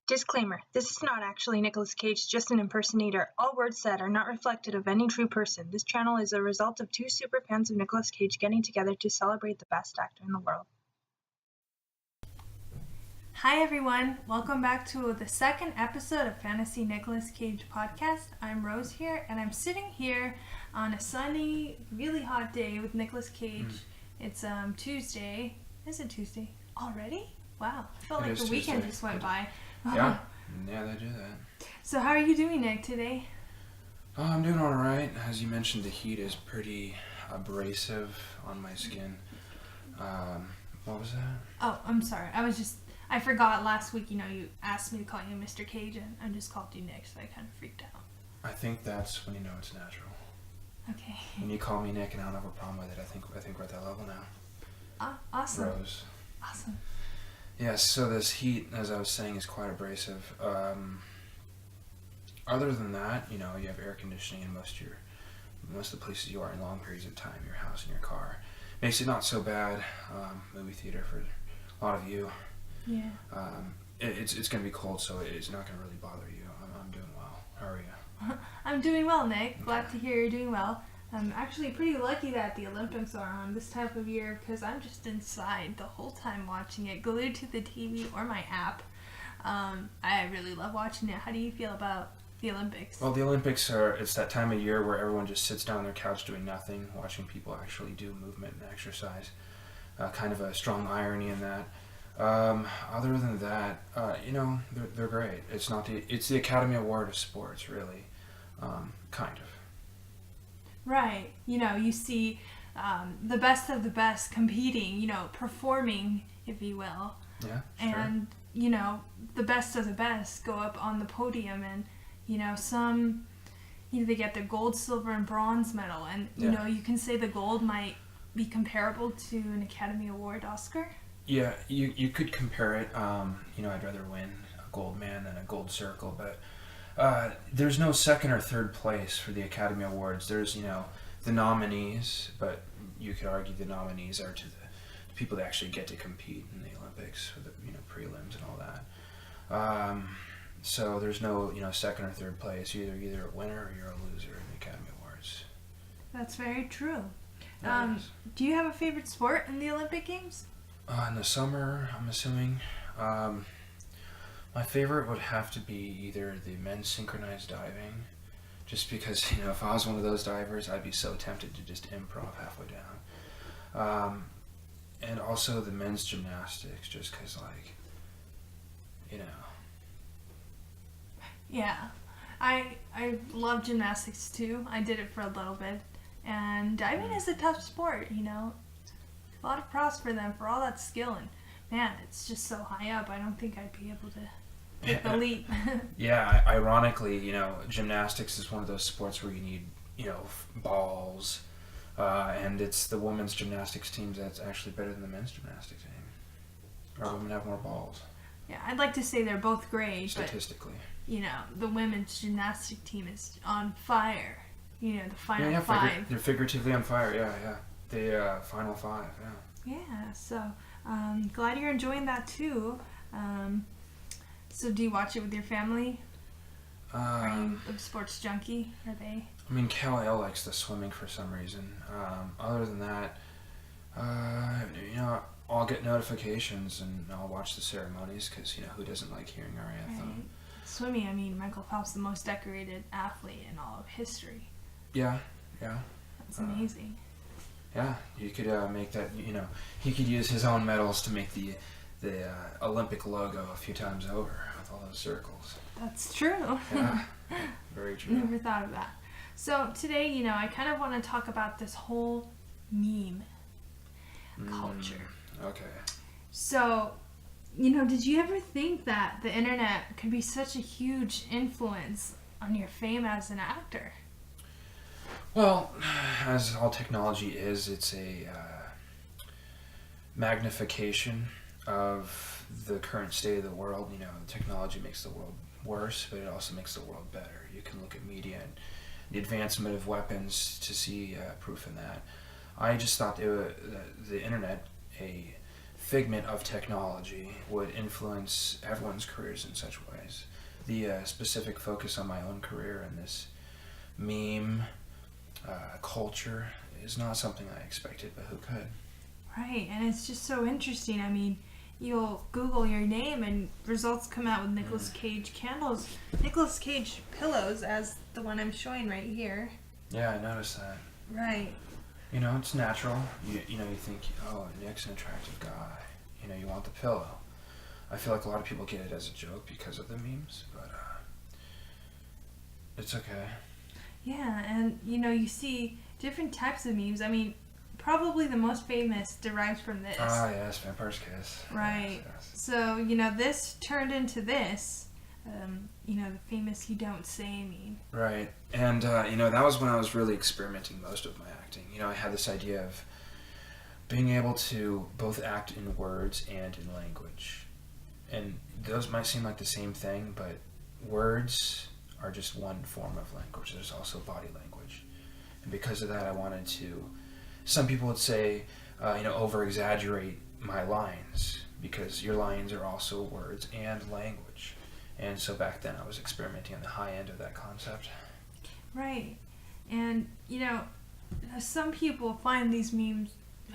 Disclaimer: this is not actually Nicolas Cage, just an impersonator. All words said are not reflective of any true person. This channel is a result of two super fans of Nicolas Cage getting together to celebrate the best actor in the world. Hi everyone, welcome back to the second episode of Fantasy Nicolas Cage podcast. I'm Rose here, and I'm sitting here on a sunny, really hot day with Nicolas Cage. It's Tuesday. Is it Tuesday already? Wow, I felt like the weekend just went by. Yeah, they do that. So how are you doing, Nick, today? Oh, I'm doing all right. As you mentioned, the heat is pretty abrasive on my skin. What was that? Oh, I'm sorry. I forgot last week, you asked me to call you Mr. Cage, and I just called you Nick, so I kind of freaked out. I think that's when you know it's natural. Okay. When you call me Nick and I don't have a problem with it, I think we're at that level now. Awesome. Rose. Awesome. Yes, so this heat, as I was saying, is quite abrasive. Other than that, you have air conditioning in most of the places you are in long periods of time, your house and your car. Makes it not so bad. Movie theater for a lot of you. Yeah. It's going to be cold, so it's not going to really bother you. I'm doing well. How are you? I'm doing well, Nick. Glad to hear you're doing well. I'm actually pretty lucky that the Olympics are on this type of year because I'm just inside the whole time watching it, glued to the TV or my app. I really love watching it. How do you feel about the Olympics? Well, the Olympics it's that time of year where everyone just sits down on their couch doing nothing, watching people actually do movement and exercise. Kind of a strong irony in that. Other than that, they're great. It's the Academy Award of sports, really. Kind of. Right. You see the best of the best competing, performing, if you will. Yeah, and, the best of the best go up on the podium and, some, they get the gold, silver, and bronze medal. And, you can say the gold might be comparable to an Academy Award Oscar. Yeah, you could compare it. I'd rather win a gold man than a gold circle, but there's no second or third place for the Academy Awards. There's, the nominees, but you could argue the nominees are to the people that actually get to compete in the Olympics for the, prelims and all that. So there's no, second or third place. You're either a winner or you're a loser in the Academy Awards. That's very true. Do you have a favorite sport in the Olympic Games? In the summer, I'm assuming. My favorite would have to be either the men's synchronized diving, just because, if I was one of those divers, I'd be so tempted to just improv halfway down. And also the men's gymnastics, just because, Yeah. I love gymnastics too. I did it for a little bit. And diving is a tough sport, A lot of props for them for all that skill, and man, it's just so high up. I don't think I'd be able to take the leap. Yeah, ironically, gymnastics is one of those sports where you need, balls, and it's the women's gymnastics teams that's actually better than the men's gymnastics team. Our women have more balls. Yeah, I'd like to say they're both great, statistically. But, the women's gymnastic team is on fire. The final five. They're figuratively on fire, yeah. The final five, yeah. Yeah, so glad you're enjoying that too. So do you watch it with your family? Are you a sports junkie? Are they? I mean, Cal likes the swimming for some reason. Other than that, I'll get notifications and I'll watch the ceremonies because, who doesn't like hearing our anthem? Right. Swimming, Michael Phelps, the most decorated athlete in all of history. Yeah. That's amazing. Yeah, you could make that, he could use his own medals to make the Olympic logo a few times over with all those circles. That's true. Yeah, very true. Never thought of that. So today, I kind of want to talk about this whole meme culture. Okay. So, did you ever think that the internet could be such a huge influence on your fame as an actor? Well, as all technology is, it's a magnification of the current state of the world. Technology makes the world worse, but it also makes the world better. You can look at media and the advancement of weapons to see proof in that. I just thought the internet, a figment of technology would influence everyone's careers in such ways. The specific focus on my own career and this meme culture is not something I expected, but who could? Right, and it's just so interesting. I mean, you'll Google your name and results come out with Nicolas Cage candles, Nicolas Cage pillows, as the one I'm showing right here. Yeah, I noticed that. Right. You know, it's natural. You know, you think, oh, Nick's an attractive guy. You know, you want the pillow. I feel like a lot of people get it as a joke because of the memes, but it's okay. Yeah, and you know, you see different types of memes. I mean, probably the most famous derives from this. Ah, yes, Vampire's Kiss. Right. Yes. So, you know, this turned into this, you know, the famous "you don't say" meme. Right. And, you know, that was when I was really experimenting most of my acting. You know, I had this idea of being able to both act in words and in language. And those might seem like the same thing, but words are just one form of language. There's also body language. And because of that, I wanted to, some people would say, you know, over-exaggerate my lines, because your lines are also words and language. And so back then I was experimenting on the high end of that concept. Right. And, you know, some people find these memes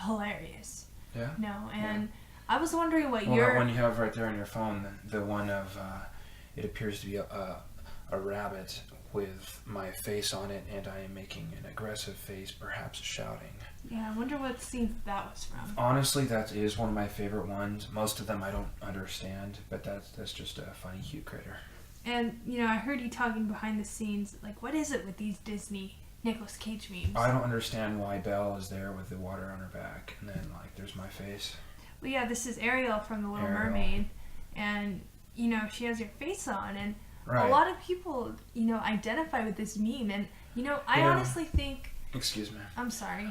hilarious. Yeah? No, and I was wondering what Well, your... that one you have right there on your phone, the one of, it appears to be a rabbit with my face on it, and I am making an aggressive face, perhaps shouting. Yeah, I wonder what scene that was from. Honestly, that is one of my favorite ones. Most of them I don't understand, but that's just a funny, cute critter. And, you know, I heard you talking behind the scenes, like, what is it with these Disney Nicolas Cage memes? I don't understand why Belle is there with the water on her back, and then, like, there's my face. Well, yeah, this is Ariel from The Little Ariel. Mermaid, and, you know, she has your face on, and Right. a lot of people, you know, identify with this meme, and, you know, I honestly think... Excuse me. I'm sorry.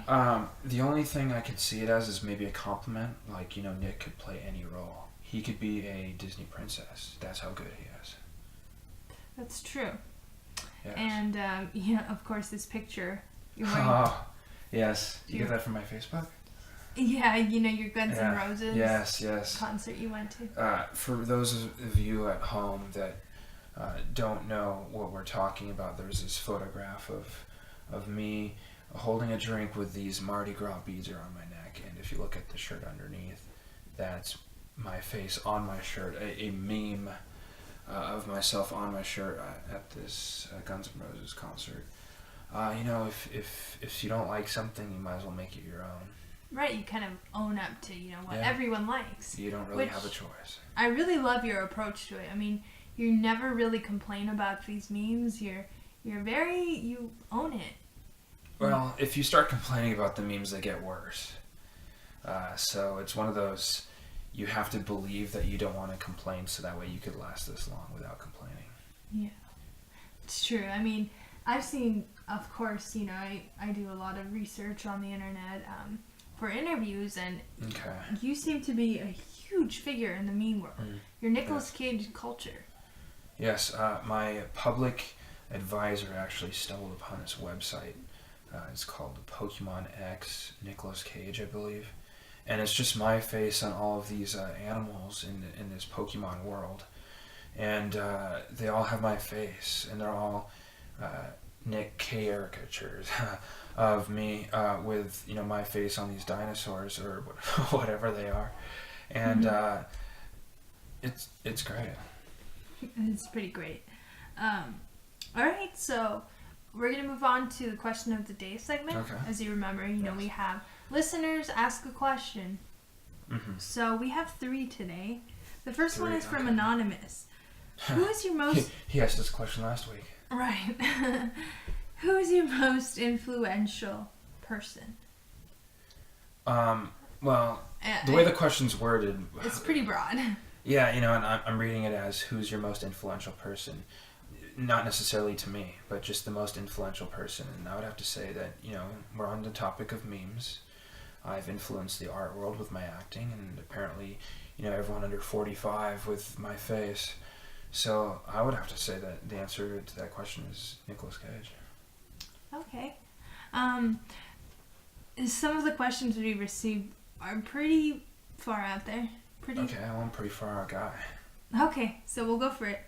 The only thing I could see it as is maybe a compliment. Like, you know, Nick could play any role. He could be a Disney princess. That's how good he is. That's true. Yes. And, you know, of course, this picture, you're wearing... Oh, yes. You get that from my Facebook? Yeah, you know, your Guns N' Roses Yes. concert you went to. For those of you at home that don't know what we're talking about, there's this photograph of me holding a drink with these Mardi Gras beads around my neck, and if you look at the shirt underneath, that's my face on my shirt, a meme of myself on my shirt at this Guns N' Roses concert. You know, if you don't like something, you might as well make it your own. Right, you kind of own up to, you know, what everyone likes. You don't really have a choice. I really love your approach to it. I mean, you never really complain about these memes. You own it. Well, if you start complaining about the memes, they get worse. So it's one of those, you have to believe that you don't want to complain so that way you could last this long without complaining. Yeah, it's true. I mean, I've seen, of course, you know, I do a lot of research on the internet for interviews, and you seem to be a huge figure in the meme world. You're Nicolas Cage culture. Yes, my public advisor actually stumbled upon this website. It's called Pokemon X Nicolas Cage, I believe. And it's just my face on all of these animals in this Pokemon world. And they all have my face, and they're all Nick caricatures of me with, you know, my face on these dinosaurs or whatever they are. And it's great. It's pretty great. Alright, so we're going to move on to the question of the day segment. Okay. As you remember, you know, we have listeners ask a question. So we have 3 today. The first one is from Anonymous. Who is your most... He asked this question last week. Right. Who is your most influential person? Well, the way the question's worded... It's pretty broad. Yeah, you know, and I'm reading it as who's your most influential person. Not necessarily to me, but just the most influential person. And I would have to say that, you know, we're on the topic of memes. I've influenced the art world with my acting, and apparently, you know, everyone under 45 with my face. So I would have to say that the answer to that question is Nicolas Cage. Okay. Some of the questions we received are pretty far out there. Pretty. Okay, well, I'm a pretty far out guy. Okay, so we'll go for it.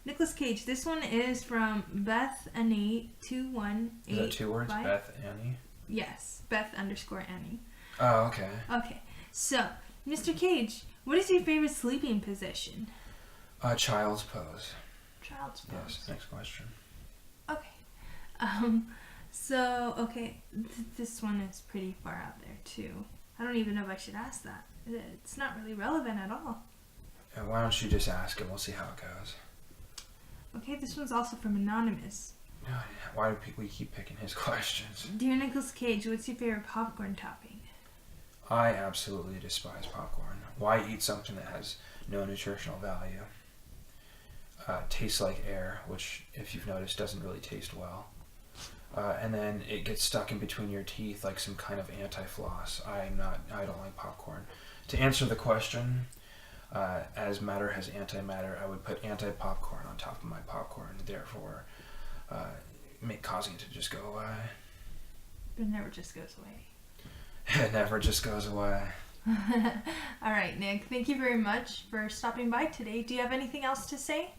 Nicolas Cage. This one is from Beth Annie 218. Is that 2 words? Beth Annie? Yes, Beth _ Annie. Oh, okay. Okay, so Mr. Cage, what is your favorite sleeping position? Child's pose. Child's pose. Yes, next question. Okay. This one is pretty far out there too. I don't even know if I should ask that. It's not really relevant at all. And why don't you just ask him? We'll see how it goes. Okay, this one's also from Anonymous. Why do we keep picking his questions? Dear Nicolas Cage, what's your favorite popcorn topping? I absolutely despise popcorn. Why eat something that has no nutritional value? Tastes like air, which, if you've noticed, doesn't really taste well. And then it gets stuck in between your teeth like some kind of anti-floss. I don't like popcorn. To answer the question, as matter has antimatter, I would put anti-popcorn on top of my popcorn, therefore causing it to just go away. But it never just goes away. It never just goes away. All right, Nick, thank you very much for stopping by today. Do you have anything else to say?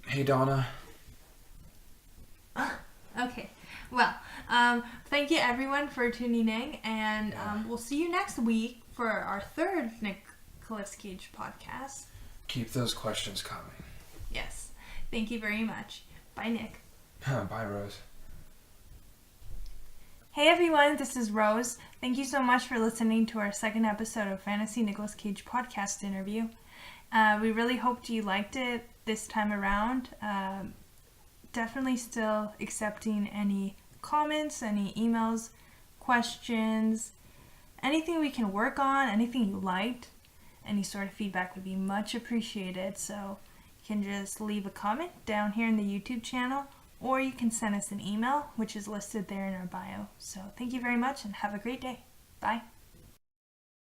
Hey, Donna. Okay. Well, thank you everyone for tuning in, and we'll see you next week for our third Nicolas Cage podcast. Keep those questions coming. Yes. Thank you very much. Bye, Nick. Bye, Rose. Hey everyone, this is Rose. Thank you so much for listening to our second episode of Fantasy Nicolas Cage podcast interview. We really hoped you liked it this time around. Definitely still accepting any comments, any emails, questions, anything we can work on, anything you liked. Any sort of feedback would be much appreciated. So you can just leave a comment down here in the YouTube channel, or you can send us an email, which is listed there in our bio. So thank you very much and have a great day. Bye.